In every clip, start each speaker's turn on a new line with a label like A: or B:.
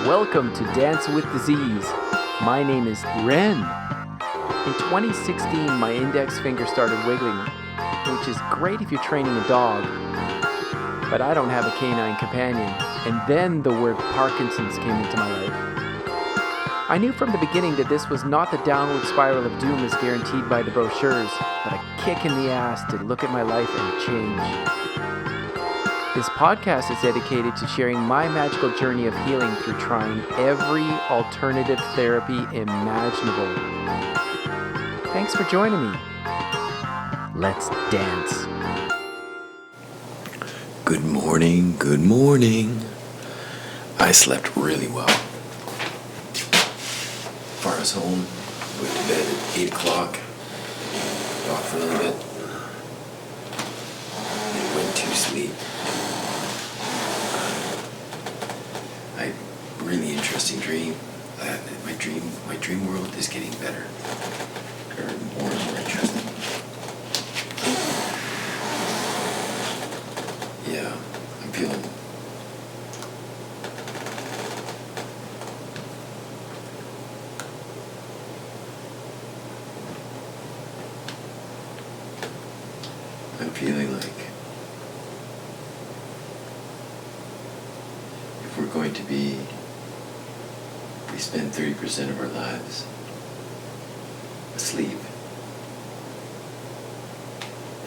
A: Welcome to Dance with Disease. My name is Ren. In 2016, my index finger started wiggling, which is great if you're training a dog, but I don't have a canine companion. And then the word Parkinsons came into my life. I knew from the beginning that this was not the downward spiral of doom as guaranteed by the brochures, but a kick in the ass to look at my life and change. This podcast is dedicated to sharing my magical journey of healing through trying every alternative therapy imaginable. Thanks for joining me. Let's dance.
B: Good morning, good morning. I slept really well. Farah's home, went to bed at 8 o'clock, talked for a little bit, and went to sleep. I had a really interesting dream. My dream world is getting better, or more and more interesting. Yeah, I'm feeling like if we're going to we spend 30% of our lives asleep,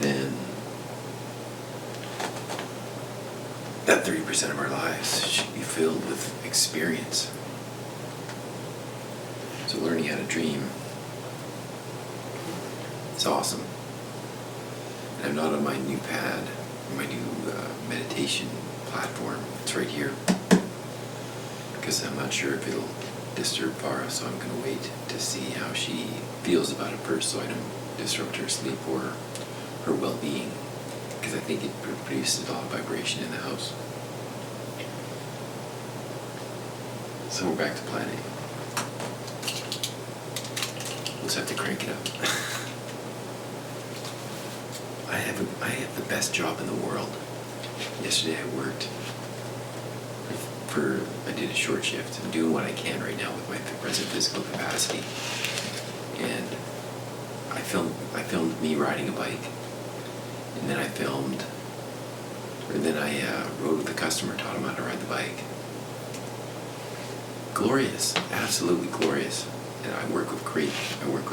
B: then that 30% of our lives should be filled with experience. So learning how to dream is awesome. And I'm not on my new pad, my new meditation platform. It's right here. Because I'm not sure if it'll disturb Farah, so I'm going to wait to see how she feels about it first so I don't disrupt her sleep or her well-being. Because I think it produces a lot of vibration in the house. So we're back to planning. We'll just have to crank it up. I have the best job in the world. Yesterday I worked I did a short shift. I'm doing what I can right now with my present physical capacity. And I filmed me riding a bike. And then I rode with the customer, taught him how to ride the bike. Glorious, absolutely glorious. And I work with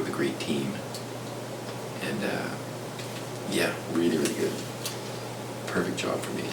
B: a great team. And yeah, really, really good. Perfect job for me.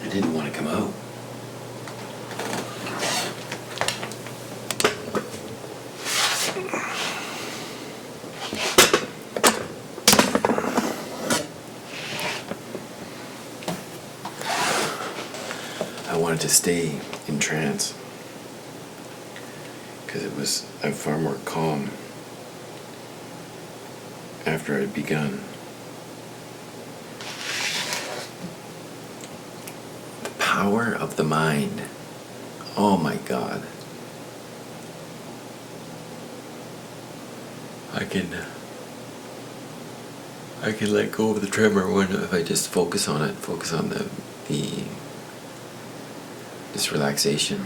B: I didn't want to come out. I wanted to stay in trance because I'm far more calm after I'd begun. The power of the mind. Oh my God. I can let go of the tremor if I just focus on it, focus on this relaxation.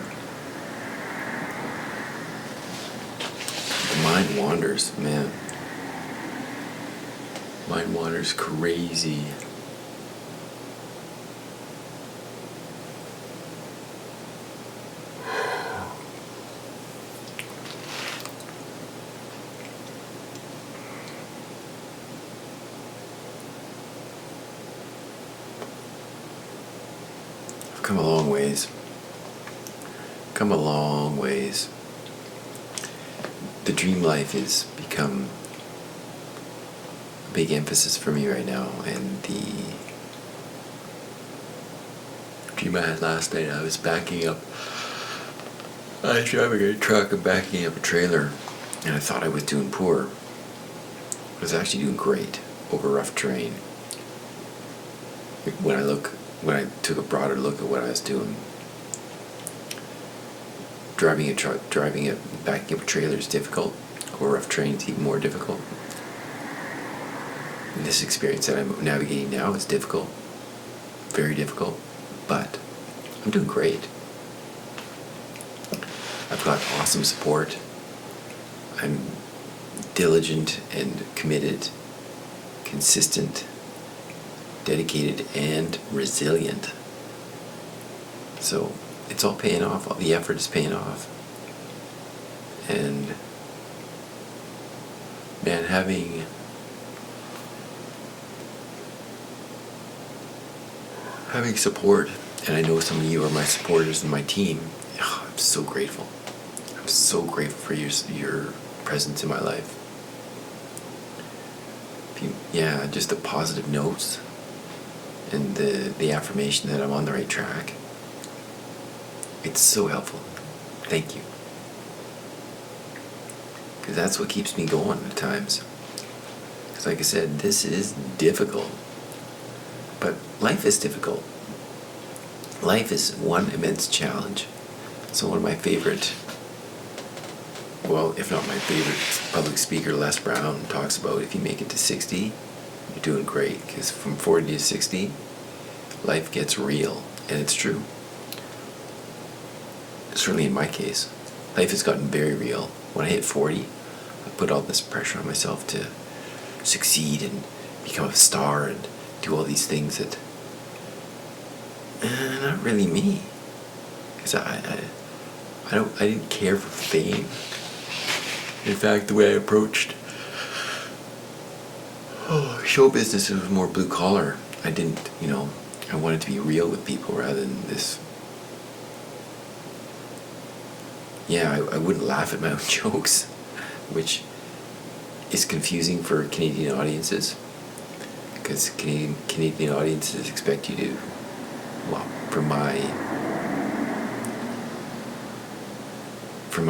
B: The mind wanders, man. Mind wanders crazy. I've come a long ways. Come a long ways. The dream life has become a big emphasis for me right now, and the dream I had last night, I was backing up. I was driving a truck and backing up a trailer, and I thought I was doing poor. I was actually doing great over rough terrain. When I took a broader look at what I was doing, driving a truck, backing up a trailer is difficult. Over rough terrain is even more difficult. And this experience that I'm navigating now is difficult, very difficult, but I'm doing great. I've got awesome support. I'm diligent and committed, consistent, dedicated, and resilient. So it's all paying off. All the effort is paying off. And man, having support, and I know some of you are my supporters and my team. I'm so grateful. I'm so grateful for your presence in my life. Just the positive notes and the affirmation that I'm on the right track. It's so helpful. Thank you. Because that's what keeps me going at times. Because like I said, this is difficult. But life is difficult. Life is one immense challenge. So one of my favorite, well, if not my favorite public speaker, Les Brown, talks about if you make it to 60, you're doing great. Because from 40 to 60, life gets real. And it's true. Certainly in my case, life has gotten very real. When I hit 40, I put all this pressure on myself to succeed and become a star and do all these things that not really me. Because I didn't care for fame. In fact, the way I approached show business, it was more blue collar. I didn't, I wanted to be real with people rather than this. I wouldn't laugh at my own jokes, which is confusing for Canadian audiences, because Canadian audiences expect you to, well, from my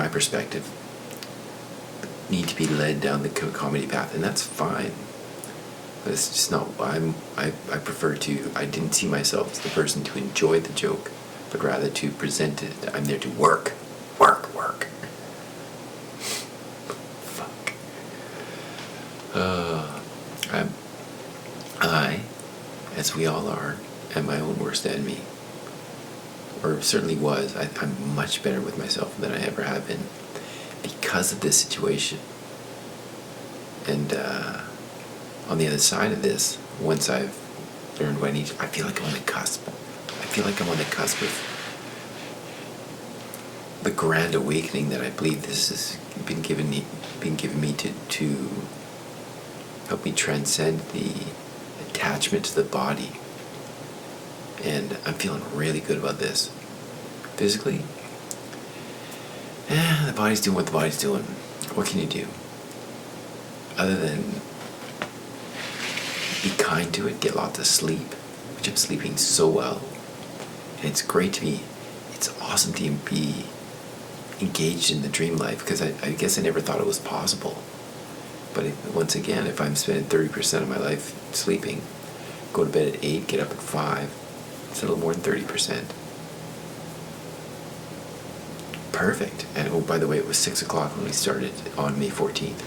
B: perspective, need to be led down the comedy path, and that's fine. But it's just not. I prefer to. I didn't see myself as the person to enjoy the joke, but rather to present it. I'm there to work. Fuck. I, as we all are, am my own worst enemy. Or certainly was. I'm much better with myself than I ever have been because of this situation. And on the other side of this, once I've learned what I need, I feel like I'm on the cusp. I feel like I'm on the cusp of the grand awakening that I believe this has been given me to help me transcend the attachment to the body. And I'm feeling really good about this. Physically, the body's doing what the body's doing. What can you do? Other than be kind to it, get lots of sleep, which I'm sleeping so well. And it's awesome to be engaged in the dream life, because I guess I never thought it was possible. But once again, if I'm spending 30% of my life sleeping, go to bed at 8, get up at 5, it's a little more than 30%. Perfect. And oh, by the way, it was 6 o'clock when we started on May 14th.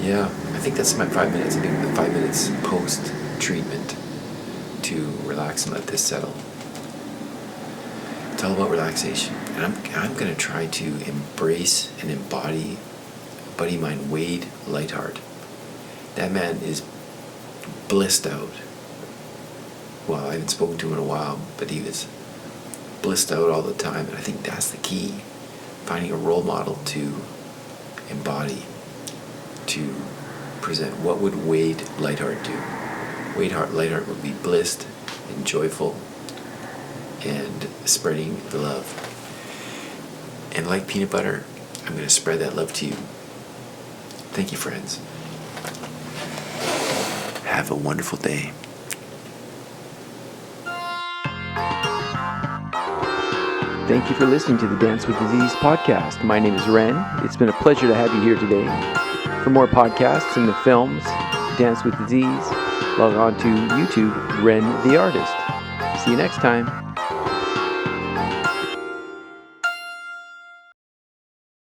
B: Yeah, I think that's my 5 minutes. I think the 5 minutes post-treatment to relax and let this settle. It's all about relaxation. And I'm going to try to embrace and embody buddy of mine, Wade Lightheart. That man is blissed out. Well, I haven't spoken to him in a while, but he was blissed out all the time. And I think that's the key. Finding a role model to embody, to present. What would Wade Lightheart do? Wade Lightheart would be blissed and joyful and spreading the love. And like peanut butter, I'm going to spread that love to you. Thank you, friends. Have a wonderful day.
A: Thank you for listening to the Dance with Disease podcast. My name is Ren. It's been a pleasure to have you here today. For more podcasts and the films, Dance with Disease, log on to YouTube, Ren the Artist. See you next time.